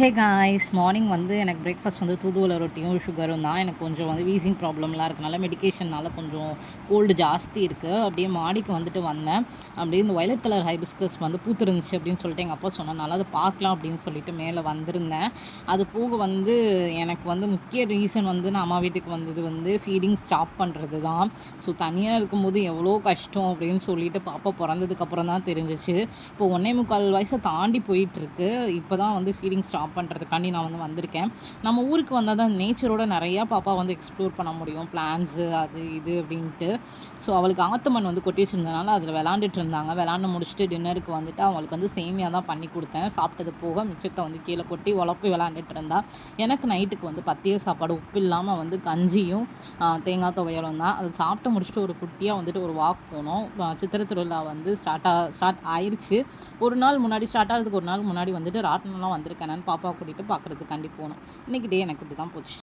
Hey guys morning வந்து எனக்கு breakfast வந்து தூதுவளை ரொட்டியும் சுகரும் தான். எனக்கு கொஞ்சம் வந்து வீசிங் ப்ராப்ளம்லாம் இருக்கனால மெடிக்கேஷனால் கொஞ்சம் கோல்டு ஜாஸ்தி இருக்குது. அப்படியே மாடிக்கு வந்துட்டு வந்தேன். அப்படியே இந்த வயலட் கலர் ஹைபிஸ்கஸ் வந்து பூத்துருந்துச்சு அப்படின்னு சொல்லிட்டு எங்கள் அப்பா சொன்னனால அதை பார்க்கலாம் அப்படின்னு சொல்லிட்டு மேலே வந்திருந்தேன். அது போக வந்து எனக்கு வந்து முக்கிய ரீசன் வந்து நான் அம்மா வீட்டுக்கு வந்தது வந்து ஃபீடிங் ஸ்டாப் பண்ணுறது தான். ஸோ தனியாக இருக்கும்போது எவ்வளோ கஷ்டம் அப்படின்னு சொல்லிட்டு பாப்பா பிறந்ததுக்கப்புறம் தான் தெரிஞ்சிச்சு. இப்போ 1.25 வயசை தாண்டி போயிட்டுருக்கு. இப்போ தான் வந்து ஃபீடிங் ஸ்டாப் பண்ணுறதுக்காண்டி நான் வந்து வந்திருக்கேன். நம்ம ஊருக்கு வந்தால் தான் நேச்சரோட நிறையா பாப்பா வந்து எக்ஸ்ப்ளோர் பண்ண முடியும். பிளான்ஸு அது இது அப்படின்ட்டு. ஸோ அவளுக்கு ஆத்தமன் வந்து கொட்டி வச்சிருந்தனால அதில் விளாண்டுட்டு இருந்தாங்க. விளாண்டு முடிச்சுட்டு டின்னருக்கு வந்துட்டு அவங்களுக்கு வந்து சேமியா தான் பண்ணி கொடுத்தேன். சாப்பிட்டது போக மிச்சத்தை வந்து கீழே கொட்டி உழப்பி விளாண்டுட்டு இருந்தா. எனக்கு நைட்டுக்கு வந்து பத்திய சாப்பாடு உப்பு இல்லாமல் வந்து கஞ்சியும் தேங்காய் துவையலும் தான். அதை சாப்பிட்டு முடிச்சுட்டு ஒரு குட்டியாக வந்துட்டு ஒரு வாக் போனோம். சித்திரை திருவிழா வந்து ஸ்டார்ட் ஆயிடுச்சு. ஒரு நாள் முன்னாடி ஸ்டார்ட் ஆகிறதுக்கு ஒரு நாள் முன்னாடி வந்துட்டு ராட்டினம்லாம் வந்திருக்கேன். பாப்பா கூட்டிகிட்டு பார்க்குறதுக்காண்டி போனோம். இன்றைக்கி டே எனக்கு இப்படி தான் போச்சு.